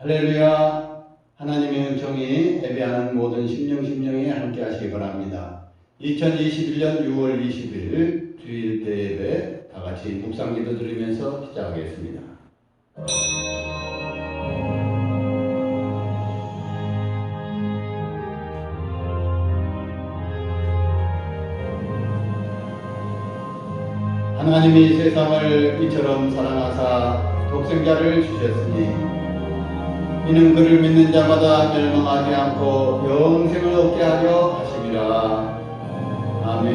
할렐루야. 하나님의 은총이 예배하는 모든 심령에 함께 하시기 바랍니다. 2021년 6월 20일 주일 때 예배 다같이 묵상기도 드리면서 시작하겠습니다. 하나님이 세상을 이처럼 사랑하사 독생자를 주셨으니 이는 그를 믿는 자마다 멸망하지 않고 영생을 얻게 하려 하심이라. 아멘.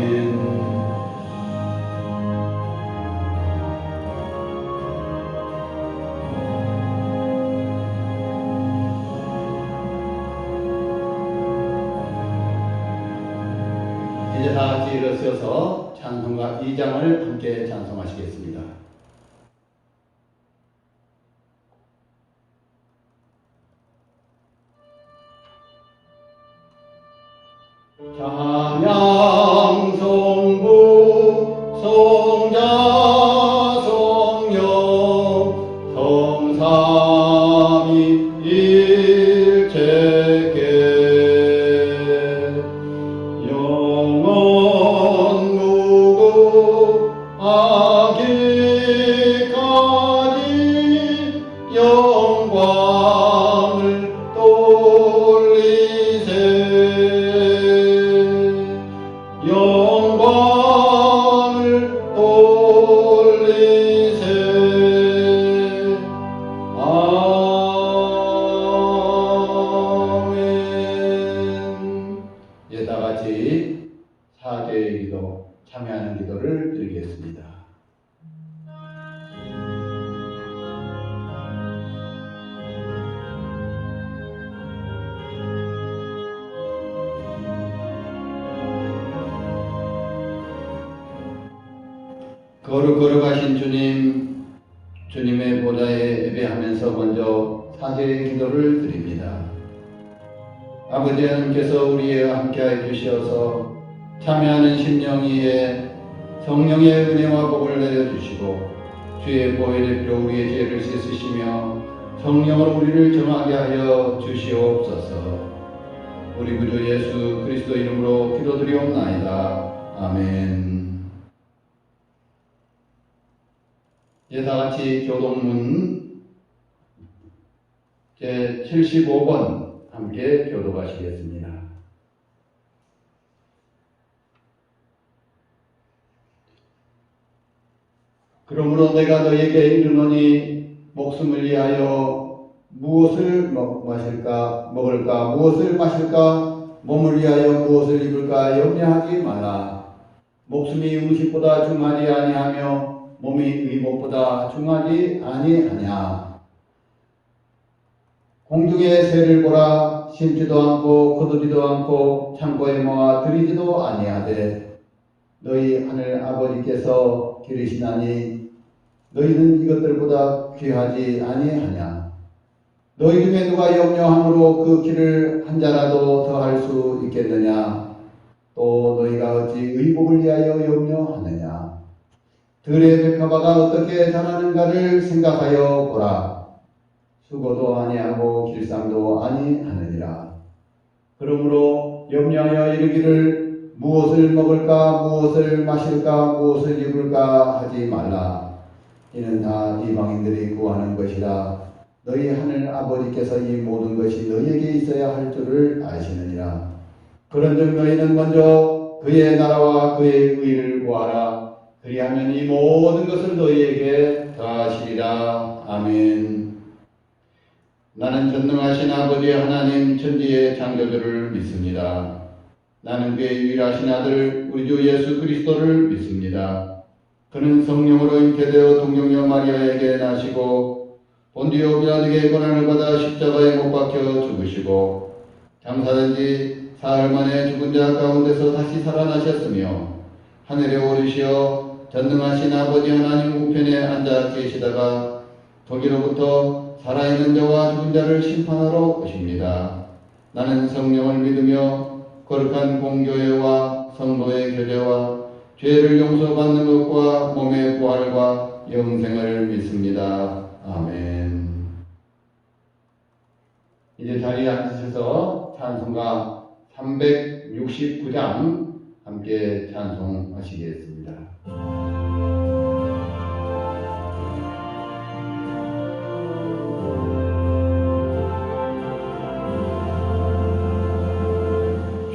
이제 다 같이 일어서서 찬송가 2장을 함께 찬송하시겠습니다. 찬양 성부 성자 성령 성삼위 일체께 영원 무궁 하기까지 영광을 영광을 돌리세. 아멘. 이제 다 같이 사죄의 기도, 참여하는 기도를 드리겠습니다. 거룩하신 주님, 주님의 보좌에 예배하면서 먼저 사죄의 기도를 드립니다. 아버지 하나님께서 우리와 함께하여 주시어서 참여하는 심령위에 성령의 은혜와 복을 내려주시고 주의 보혈의 피로 우리의 죄를 씻으시며 성령으로 우리를 정하게 하여 주시옵소서. 우리 구주 예수 그리스도 이름으로 기도드리옵나이다. 아멘. 이제 다 같이 교독문 제 75번 함께 교독하시겠습니다. 그러므로 내가 너에게 이르노니 목숨을 위하여 무엇을 마실까 먹을까 무엇을 마실까 몸을 위하여 무엇을 입을까 염려하지 말라. 목숨이 음식보다 중하지 아니하며 몸이 의복보다 중하지 아니하냐. 공중의 새를 보라. 심지도 않고 거두지도 않고 창고에 모아 들이지도 아니하되 너희 하늘 아버지께서 기르시나니 너희는 이것들보다 귀하지 아니하냐. 너희 중에 누가 염려함으로 그 길을 한 자라도 더할 수 있겠느냐. 또 너희가 어찌 의복을 위하여 염려하느냐. 들의 백합화가 어떻게 자라는가를 생각하여 보라. 수고도 아니하고 길쌈도 아니하느니라. 그러므로 염려하여 이르기를 무엇을 먹을까 무엇을 마실까 무엇을 입을까 하지 말라. 이는 다 이방인들이 구하는 것이라. 너희 하늘 아버지께서 이 모든 것이 너희에게 있어야 할 줄을 아시느니라. 그런즉 너희는 먼저 그의 나라와 그의 의를 구하라. 그리하면 이 모든 것을 너희에게 더하시리라. 아멘. 나는 전능하신 아버지 하나님 천지의 창조주를 믿습니다. 나는 그의 유일하신 아들 우리 주 예수 그리스도를 믿습니다. 그는 성령으로 잉태되어 동정녀 마리아에게 나시고 본디오 빌라도에게 고난을 받아 십자가에 못 박혀 죽으시고 장사된 지 사흘 만에 죽은 자 가운데서 다시 살아나셨으며 하늘에 오르시어 전능하신 아버지 하나님 우편에 앉아 계시다가 거기로부터 살아있는 자와 죽은 자를 심판하러 오십니다. 나는 성령을 믿으며 거룩한 공교회와 성도의 교제와 죄를 용서받는 것과 몸의 부활과 영생을 믿습니다. 아멘. 이제 자리에 앉으셔서 찬송가 369장 함께 찬송하시겠습니다.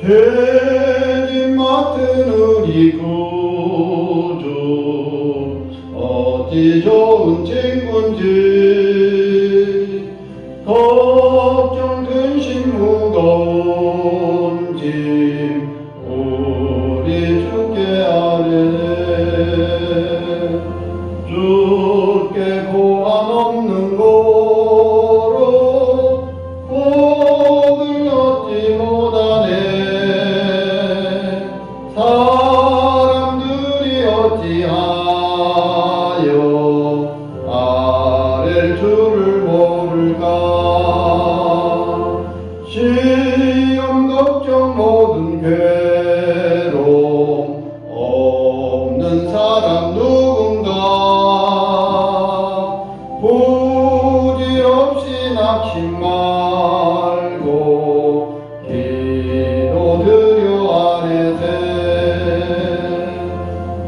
죄짐 맡은 우리 구주 어찌 좋은 친구인지 걱정 근심 무거운 짐 우리 주께 아뢰 주께 고한 없는 고로 복을 얻지 못하네 사람들이 어찌하여 아랠 줄을 모를까 시험 걱정 모든 괴로움 없는 사람 누군가 부질없이 낙심 말고 기도드려 아뢰세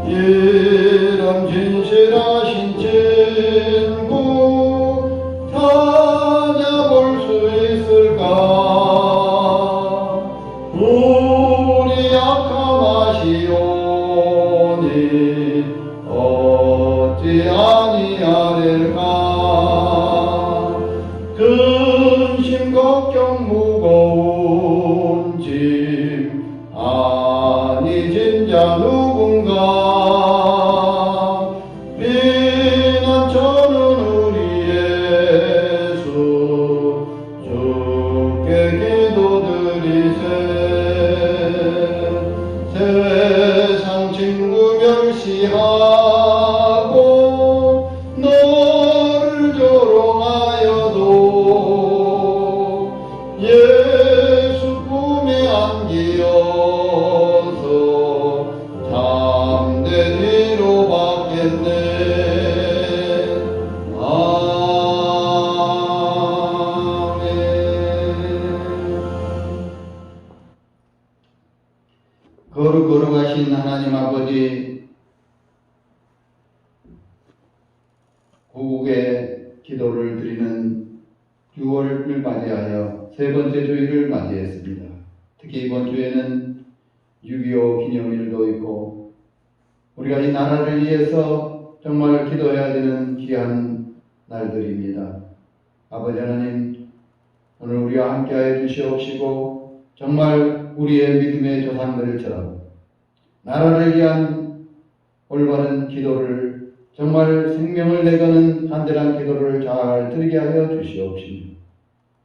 이런 진실하신 친구 찾아볼 수 있을까 우리 약함하시오니 어찌 아니하릴까 근심 걱정 무거운 짐 아니 진짜 누군가 비난처는 우리 예수 주께 기도드리세 세상 친구 멸시하고 너를 조롱하여도 예수 품에 안기어서 참된 위로 받겠네 아멘. 거룩하신 하나님 아버지 고국의 기도를 드리는 6월을 맞이하여 세 번째 주일을 맞이했습니다. 특히 이번 주에는 6.25 기념일도 있고 우리가 이 나라를 위해서 정말 기도해야 되는 귀한 날들입니다. 아버지 하나님 오늘 우리와 함께하여 주시옵시고 정말 우리의 믿음의 조상들처럼 나라를 위한 올바른 기도를 정말 생명을 내거는 간절한 기도를 잘 드리게 하여 주시옵시며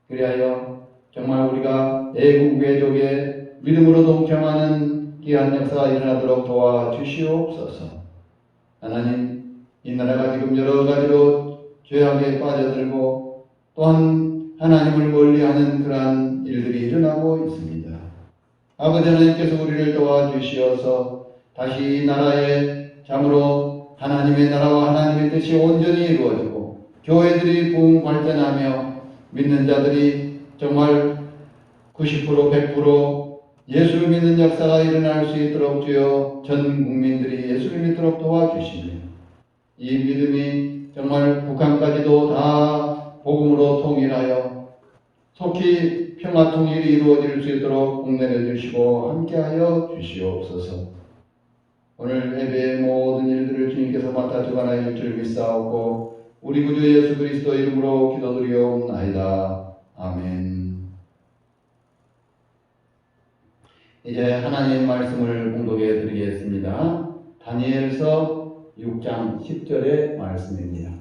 그리하여 정말 우리가 애국외족의 믿음으로 동참하는 귀한 역사가 일어나도록 도와주시옵소서. 하나님 이 나라가 지금 여러 가지로 죄악에 빠져들고 또한 하나님을 멀리하는 그러한 일들이 일어나고 있습니다. 아버지 하나님께서 우리를 도와주시어서 다시 이 나라에 참으로 하나님의 나라와 하나님의 뜻이 온전히 이루어지고 교회들이 부흥 발전하며 믿는 자들이 정말 90% 100% 예수를 믿는 역사가 일어날 수 있도록 주여 전 국민들이 예수를 믿도록 도와주시며 이 믿음이 정말 북한까지도 다 복음으로 통일하여 속히 평화 통일이 이루어질 수 있도록 공내려 주시고 함께하여 주시옵소서. 오늘 예배의 모든 일들을 주님께서 맡아 주관하여 줄 줄 믿사옵고 우리 구주 예수 그리스도 이름으로 기도드리옵나이다. 아멘. 이제 하나님의 말씀을 공독해 드리겠습니다. 다니엘서 6장 10절의 말씀입니다.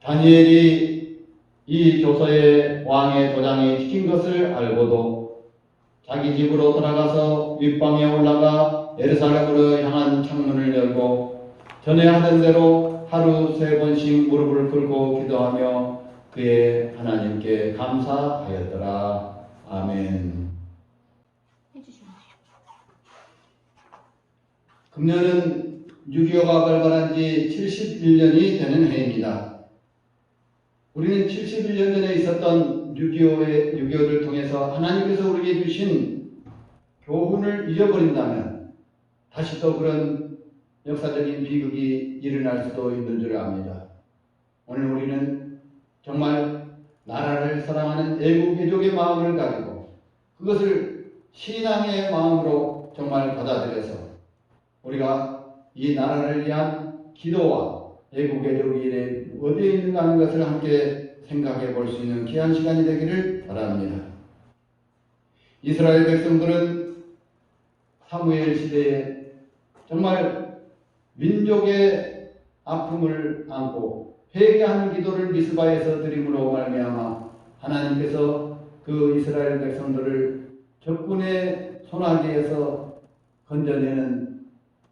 다니엘이 이 조서에 왕의 도장이 찍힌 것을 알고도 자기 집으로 돌아가서 윗방에 올라가 예루살렘으로 향한 창문을 열고 전에 하던 대로 하루 3번씩 무릎을 꿇고 기도하며 그의 하나님께 감사하였더라. 아멘. 금년은 6.25가 발발한 지 71년이 되는 해입니다. 우리는 71년 전에 있었던 6.25를 통해서 하나님께서 우리에게 주신 교훈을 잊어버린다면 다시 또 그런 역사적인 비극이 일어날 수도 있는 줄 압니다. 오늘 우리는 정말 나라를 사랑하는 애국애족의 마음을 가지고 그것을 신앙의 마음으로 정말 받아들여서 우리가 이 나라를 위한 기도와 애국애족이 어디에 있는가 하는 것을 함께 생각해 볼 수 있는 귀한 시간이 되기를 바랍니다. 이스라엘 백성들은 사무엘 시대에 정말 민족의 아픔을 안고 회개하는 기도를 미스바에서 드림으로 말미암아 하나님께서 그 이스라엘 백성들을 적군의 손아귀에서 건져내는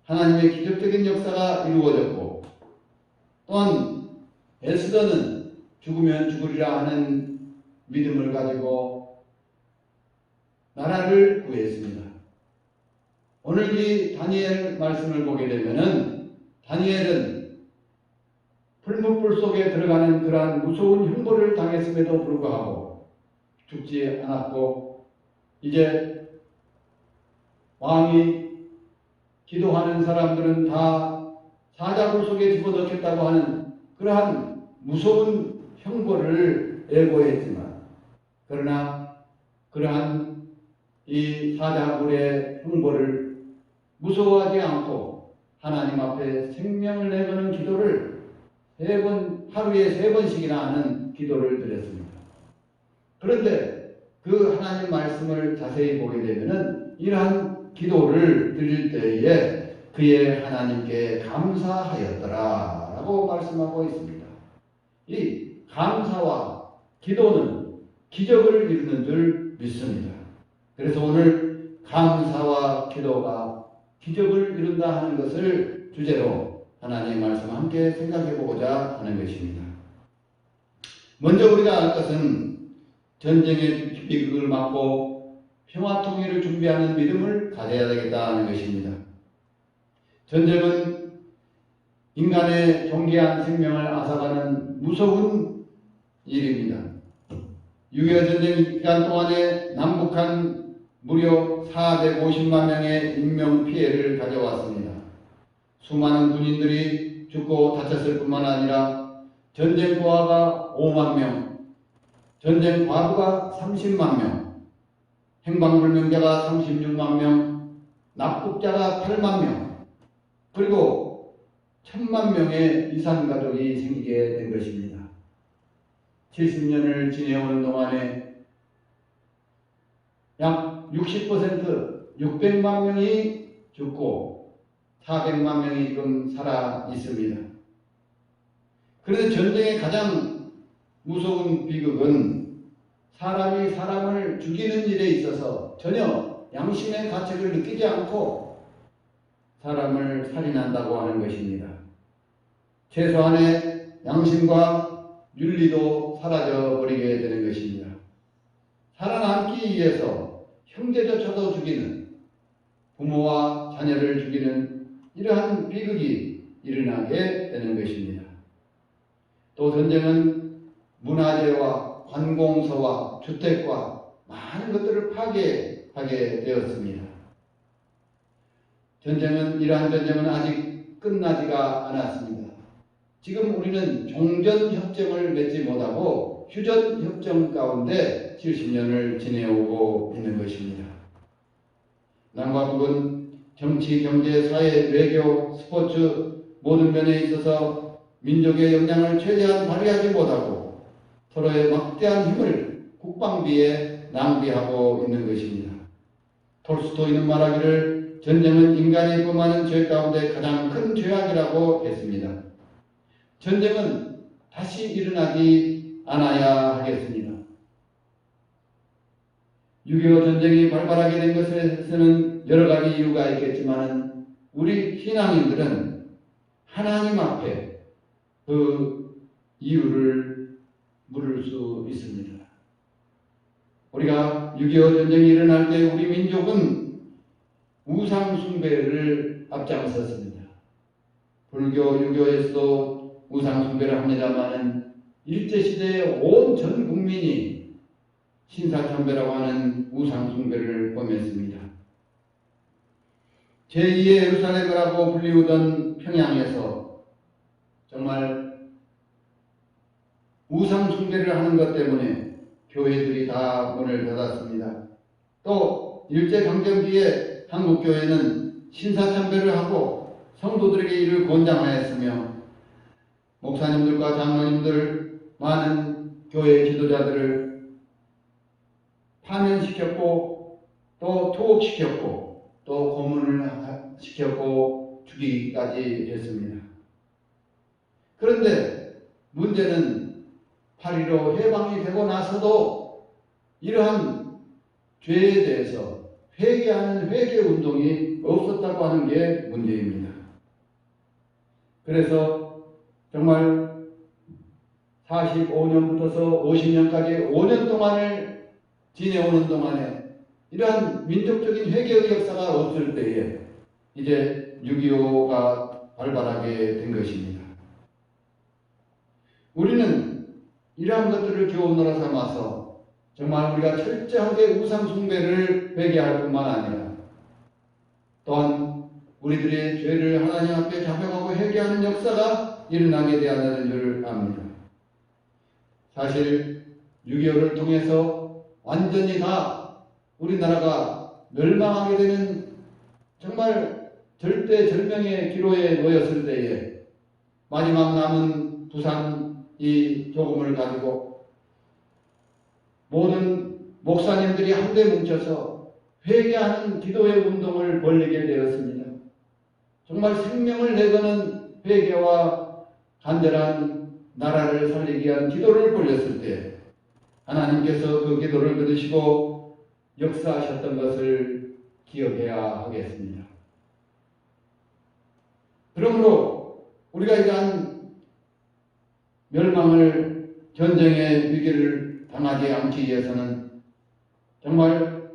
하나님의 기적적인 역사가 이루어졌고, 또한 에스더는 죽으면 죽으리라 하는 믿음을 가지고 나라를 구했습니다. 오늘 이 다니엘 말씀을 보게 되면은 다니엘은 풀무불 속에 들어가는 그러한 무서운 흉보를 당했음에도 불구하고 죽지 않았고, 이제 왕이 기도하는 사람들은 다 사자굴 속에 집어넣겠다고 하는 그러한 무서운 형벌을 애고했지만, 그러나 그러한 이 사자굴의 형벌을 무서워하지 않고 하나님 앞에 생명을 내거는 기도를 하루에 3번씩이나 하는 기도를 드렸습니다. 그런데 그 하나님 말씀을 자세히 보게 되면은 이러한 기도를 드릴 때에 그의 하나님께 감사하였더라 라고 말씀하고 있습니다. 이 감사와 기도는 기적을 이루는 줄 믿습니다. 그래서 오늘 감사와 기도가 기적을 이룬다 하는 것을 주제로 하나님의 말씀을 함께 생각해 보고자 하는 것입니다. 먼저 우리가 알 것은 전쟁의 비극을 막고 평화 통일을 준비하는 믿음을 가져야 되겠다는 것입니다. 전쟁은 인간의 존귀한 생명을 앗아가는 무서운 일입니다. 6.25 전쟁 기간 동안에 남북한 무려 450만 명의 인명 피해를 가져왔습니다. 수많은 군인들이 죽고 다쳤을 뿐만 아니라 전쟁 고아가 5만 명, 전쟁 과부가 30만 명, 행방불명자가 36만 명, 납북자가 8만 명, 그리고 1000만 명의 이산가족이 생기게 된 것입니다. 70년을 지내오는 동안에 약 60%, 600만 명이 죽고 400만 명이 지금 살아 있습니다. 그런데 전쟁의 가장 무서운 비극은 사람이 사람을 죽이는 일에 있어서 전혀 양심의 가책을 느끼지 않고 사람을 살인한다고 하는 것입니다. 최소한의 양심과 윤리도 사라져 버리게 되는 것입니다. 살아남기 위해서 형제조차도 죽이는, 부모와 자녀를 죽이는 이러한 비극이 일어나게 되는 것입니다. 또 전쟁은 문화재와 관공서와 주택과 많은 것들을 파괴하게 되었습니다. 이러한 전쟁은 아직 끝나지가 않았습니다. 지금 우리는 종전협정을 맺지 못하고 휴전협정 가운데 70년을 지내오고 있는 것입니다. 남과 북은 정치, 경제, 사회, 외교, 스포츠 모든 면에 있어서 민족의 역량을 최대한 발휘하지 못하고 서로의 막대한 힘을 국방비에 낭비하고 있는 것입니다. 톨스토이는 말하기를 전쟁은 인간이 범하는 죄 가운데 가장 큰 죄악이라고 했습니다. 전쟁은 다시 일어나지 않아야 하겠습니다. 6.25 전쟁이 발발하게 된 것에서는 여러 가지 이유가 있겠지만 우리 신앙인들은 하나님 앞에 그 이유를 물을 수 있습니다. 우리가 6.25 전쟁이 일어날 때 우리 민족은 우상 숭배를 앞장섰습니다. 불교, 유교에서도 우상숭배를 합니다마는 일제시대에 온 전 국민이 신사참배라고 하는 우상숭배를 범했습니다. 제2의 예루살렘이라고 불리우던 평양에서 정말 우상숭배를 하는 것 때문에 교회들이 다 문을 닫았습니다. 또 일제강점기에 한국교회는 신사참배를 하고 성도들에게 이를 권장하였으며 목사님들과 장로님들, 많은 교회 지도자들을 파면시켰고 또 투옥시켰고 또 고문을 시켰고 죽이기까지 했습니다. 그런데 문제는 8.15 해방이 되고 나서도 이러한 죄에 대해서 회개하는 회개운동이 없었다고 하는 게 문제입니다. 그래서 정말 45년부터서 50년까지 5년 동안을 지내오는 동안에 이러한 민족적인 회개의 역사가 없을 때에 이제 6.25가 발발하게 된 것입니다. 우리는 이러한 것들을 교훈으로 삼아서 정말 우리가 철저하게 우상숭배를 회개할 뿐만 아니라 또한 우리들의 죄를 하나님 앞에 자백하고 회개하는 역사가 일어나게 되었다는 줄 압니다. 사실 6.25를 통해서 완전히 다 우리나라가 멸망하게 되는 정말 절대절명의 기로에 놓였을 때에 마지막 남은 부산 이 복음을 가지고 모든 목사님들이 한데 뭉쳐서 회개하는 기도의 운동을 벌이게 되었습니다. 정말 생명을 내거는 회개와 간절한 나라를 살리기 위한 기도를 벌였을 때 하나님께서 그 기도를 들으시고 역사하셨던 것을 기억해야 하겠습니다. 그러므로 우리가 이러한 멸망을 전쟁의 위기를 당하지 않기 위해서는 정말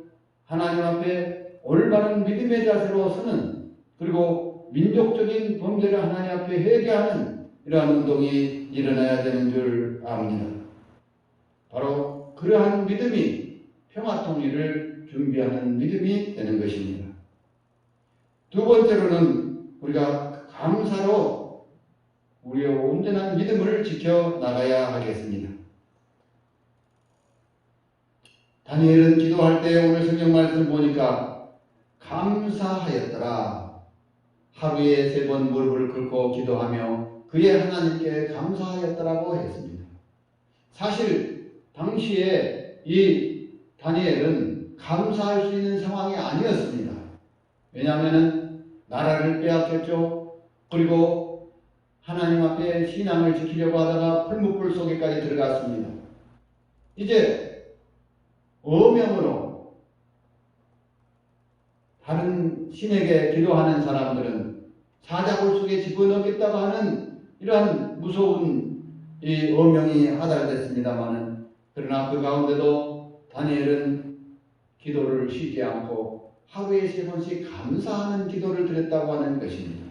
하나님 앞에 올바른 믿음의 자세로 서는 그리고 민족적인 범죄를 하나님 앞에 회개하는 이러한 운동이 일어나야 되는 줄 압니다. 바로 그러한 믿음이 평화통일을 준비하는 믿음이 되는 것입니다. 두 번째로는 우리가 감사로 우리의 온전한 믿음을 지켜나가야 하겠습니다. 다니엘은 기도할 때 오늘 성경 말씀 보니까 감사하였더라. 하루에 3번 무릎을 꿇고 기도하며 그의 하나님께 감사하였더라고 했습니다. 사실 당시에 이 다니엘은 감사할 수 있는 상황이 아니었습니다. 왜냐하면 나라를 빼앗겼죠. 그리고 하나님 앞에 신앙을 지키려고 하다가 풀무불 속에까지 들어갔습니다. 이제 어명으로 다른 신에게 기도하는 사람들은 사자굴 속에 집어넣겠다고 하는 이러한 무서운 이 어명이 하달됐습니다마는 그러나 그 가운데도 다니엘은 기도를 쉬지 않고 하루에 3번씩 감사하는 기도를 드렸다고 하는 것입니다.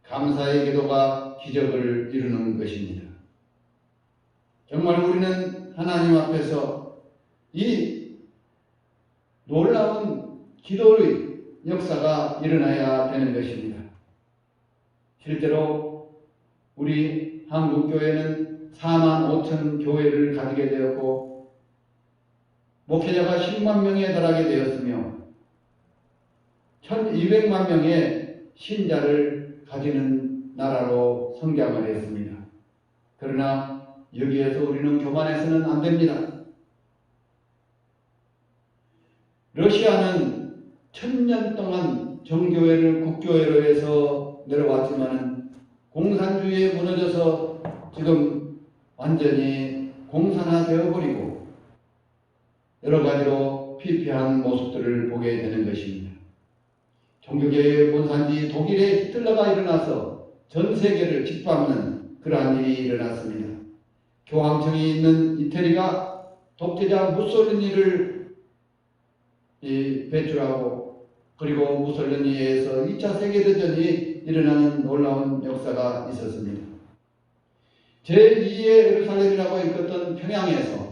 감사의 기도가 기적을 이루는 것입니다. 정말 우리는 하나님 앞에서 이 놀라운 기도의 역사가 일어나야 되는 것입니다. 실제로 우리 한국교회는 4만 5천 교회를 가지게 되었고 목회자가 10만 명에 달하게 되었으며 1200만 명의 신자를 가지는 나라로 성장을 했습니다. 그러나 여기에서 우리는 교만해서는 안 됩니다. 러시아는 1000년 동안 정교회를 국교회로 해서 내려왔지만 공산주의에 무너져서 지금 완전히 공산화되어 버리고 여러 가지로 피폐한 모습들을 보게 되는 것입니다. 종교개혁의 본산지 독일의 히틀러가 일어나서 전 세계를 짓밟는 그러한 일이 일어났습니다. 교황청이 있는 이태리가 독재자 무솔리니를 배출하고 그리고 무솔리니에 의해서 2차 세계대전이 일어나는 놀라운 역사가 있었습니다. 제2의 예루살렘이라고 일컫던 평양에서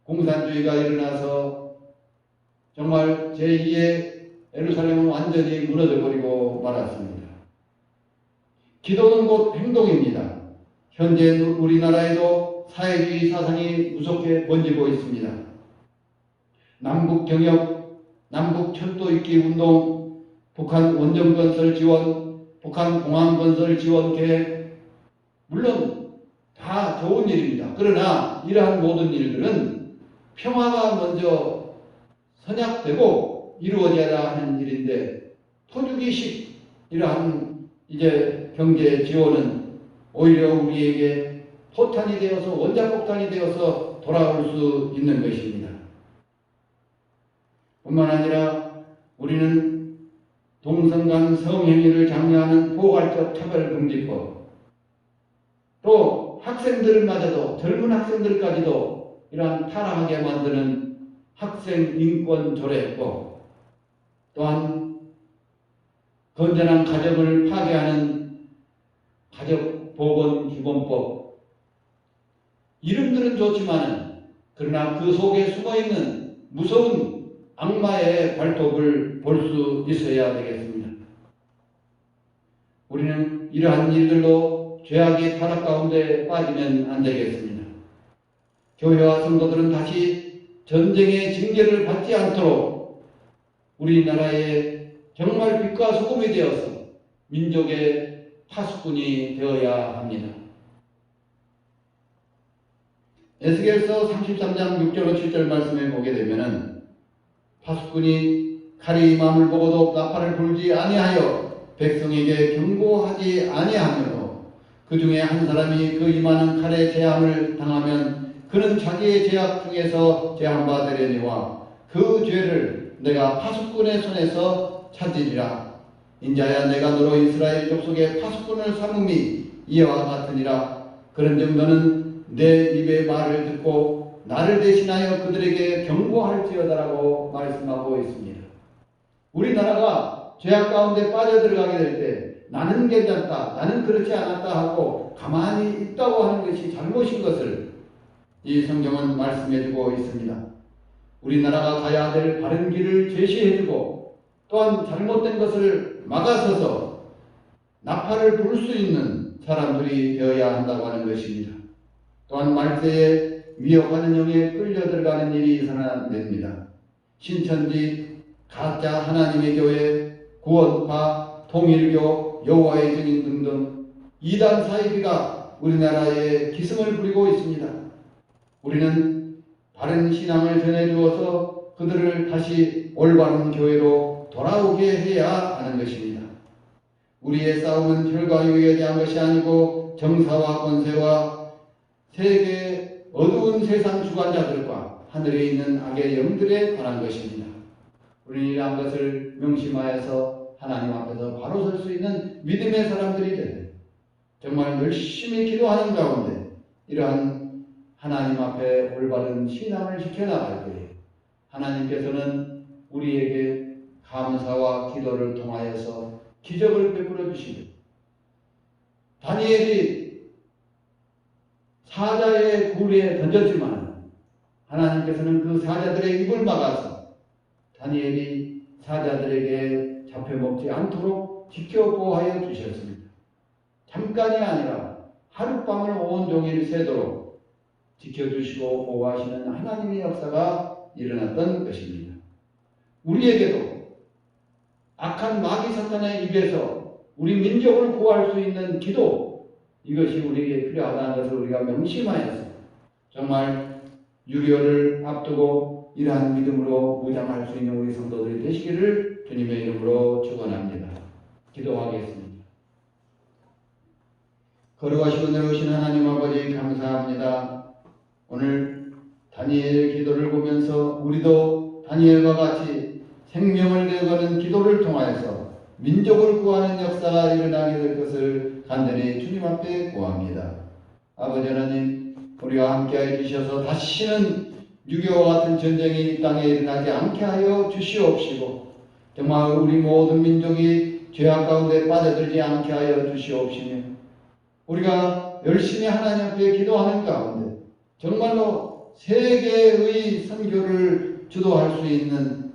공산주의가 일어나서 정말 제2의 예루살렘은 완전히 무너져버리고 말았습니다. 기도는 곧 행동입니다. 현재 우리나라에도 사회주의 사상이 무섭게 번지고 있습니다. 남북경협, 남북철도있기 운동, 북한 원전건설 지원, 북한 공항건설 지원 계획, 물론 다 좋은 일입니다. 그러나 이러한 모든 일들은 평화가 먼저 선약되고 이루어져야 하는 일인데 토주기식 이러한 이제 경제 지원은 오히려 우리에게 포탄이 되어서 원자폭탄이 되어서 돌아올 수 있는 것입니다. 뿐만 아니라 우리는 동성간 성행위를 장려하는 포괄적 차별금지법, 또 학생들마저도 젊은 학생들까지도 이러한 타락하게 만드는 학생인권조례법, 또한 건전한 가정을 파괴하는 가족보건기본법, 이름들은 좋지만 그러나 그 속에 숨어있는 무서운 악마의 발톱을 볼 수 있어야 되겠습니다. 우리는 이러한 일들로 죄악의 타락 가운데 빠지면 안 되겠습니다. 교회와 성도들은 다시 전쟁의 징계를 받지 않도록 우리나라의 정말 빛과 소금이 되어서 민족의 파수꾼이 되어야 합니다. 에스겔서 33장 6절로 7절 말씀에 보게 되면은 파수꾼이 칼이 임함을 보고도 나팔을 불지 아니하여 백성에게 경고하지 아니하므로 그 중에 한 사람이 그 임하는 칼에 제함을 당하면 그는 자기의 죄악 중에서 제한 바 되려니와 그 죄를 내가 파수꾼의 손에서 찾으리라. 인자야 내가 너로 이스라엘 족속의 파수꾼을 삼음이 이와 같으니라. 그런즉 너는 내 입의 말을 듣고 나를 대신하여 그들에게 경고할지어다라고 말씀하고 있습니다. 우리나라가 죄악 가운데 빠져들어가게 될 때 나는 괜찮다, 나는 그렇지 않았다 하고 가만히 있다고 하는 것이 잘못인 것을 이 성경은 말씀해주고 있습니다. 우리나라가 가야 될 바른 길을 제시해주고 또한 잘못된 것을 막아서서 나팔을 불 수 있는 사람들이 되어야 한다고 하는 것입니다. 또한 말세에 위협하는 영에 끌려 들어가는 일이 있어서는 안 됩니다. 신천지, 가짜 하나님의 교회, 구원파, 통일교, 여호와의 증인 등등 이단 사이비가 우리나라에 기승을 부리고 있습니다. 우리는 바른 신앙을 전해주어서 그들을 다시 올바른 교회로 돌아오게 해야 하는 것입니다. 우리의 싸움은 혈과 육에 대한 것이 아니고 정사와 권세와 세계 어두운 세상 주관자들과 하늘에 있는 악의 영들에 관한 것입니다. 우리는 이러한 것을 명심하여서 하나님 앞에서 바로 설 수 있는 믿음의 사람들이 되는 정말 열심히 기도하는 가운데 이러한 하나님 앞에 올바른 신앙을 지켜나갈 때에 하나님께서는 우리에게 감사와 기도를 통하여서 기적을 베풀어 주시고 다니엘이 사자의 굴에 던졌지만 하나님께서는 그 사자들의 입을 막아서 다니엘이 사자들에게 잡혀먹지 않도록 지켜보호하여 주셨습니다. 잠깐이 아니라 하룻밤을 온종일 새도록 지켜주시고 보호하시는 하나님의 역사가 일어났던 것입니다. 우리에게도 악한 마귀 사탄의 입에서 우리 민족을 구할 수 있는 기도, 이것이 우리에게 필요하다는 것을 우리가 명심하여서 정말 유료를 앞두고 이러한 믿음으로 무장할 수 있는 우리 성도들이 되시기를 주님의 이름으로 축원합니다. 기도하겠습니다. 거룩하시고 내려오신 하나님 아버지 감사합니다. 오늘 다니엘의 기도를 보면서 우리도 다니엘과 같이 생명을 내어가는 기도를 통하여서 민족을 구하는 역사가 일어나게 될 것을 간절히 주님 앞에 구합니다. 아버지 하나님, 우리와 함께해 주셔서 다시는 6.25와 같은 전쟁이 이 땅에 일어나지 않게 하여 주시옵시고 정말 우리 모든 민족이 죄악 가운데 빠져들지 않게 하여 주시옵시며 우리가 열심히 하나님 앞에 기도하는 가운데 정말로 세계의 선교를 주도할 수 있는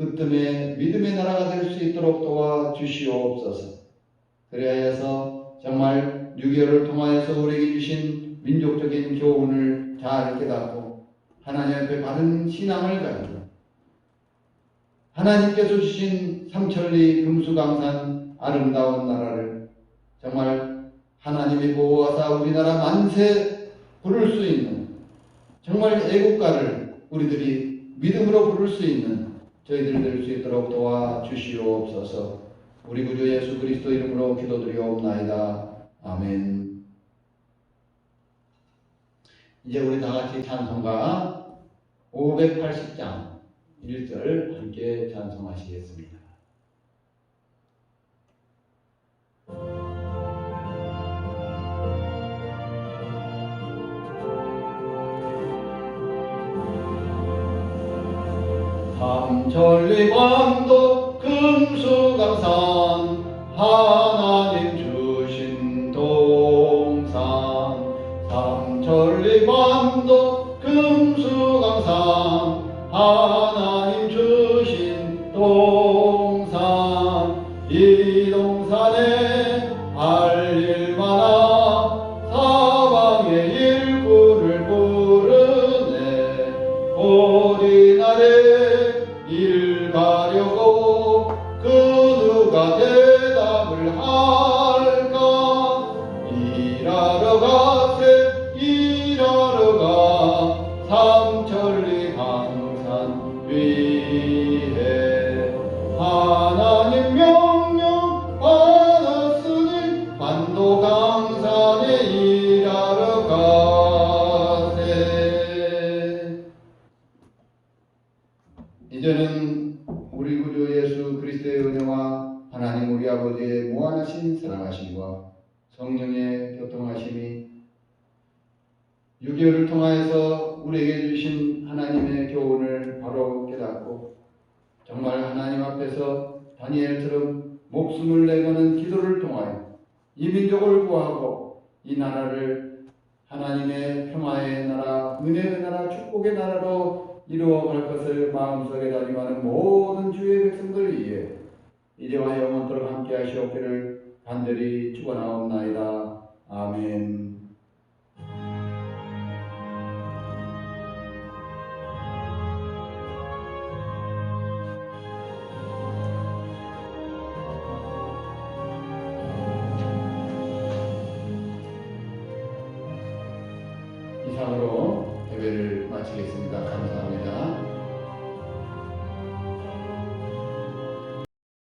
으뜸의 믿음의 나라가 될 수 있도록 도와주시옵소서. 그리하여서 정말 6.25를 통하여서 우리에게 주신 민족적인 교훈을 잘 깨닫고 하나님 앞에 바른 신앙을 가지고 하나님께서 주신 삼천리 금수강산 아름다운 나라를 정말 하나님이 보호하사 우리나라 만세 부를 수 있는 정말 애국가를 우리들이 믿음으로 부를 수 있는 저희들 될 수 있도록 도와주시옵소서. 우리 구주 예수 그리스도 이름으로 기도드리옵나이다. 아멘. 이제 우리 다 같이 찬송가 580장 1절 함께 찬송하시겠습니다. 삼천리 광도 금수강산 하나님 주신 동산 삼천리 광도 금수강산 하나님 주신 동산 이 동산에 알릴 만한 사방의 일꾼을 부르네 오리날에 일 가려고 그 누가 대답을 할까 일하러 가 삼천리 강산 위에 하나님 명령 받았으니 반도 강산에 일하러 가세. 이제는 우리 구주 예수 그리스도의 은혜와 하나님 우리 아버지의 무한하신 사랑하심과 성령의 교통하심이 6.25를 통하여서 우리에게 주신 하나님의 교훈을 바로 깨닫고 정말 하나님 앞에서 다니엘처럼 목숨을 내거는 기도를 통하여 이 민족을 구하고 이 나라를 하나님의 평화의 나라, 은혜의 나라, 축복의 나라로 이루어갈 것을 마음속에 다짐하는 모든 주의 백성들 위해 이제와 영원토록 함께 하시옵기를 간절히 축원하옵나이다. 아멘. 이상으로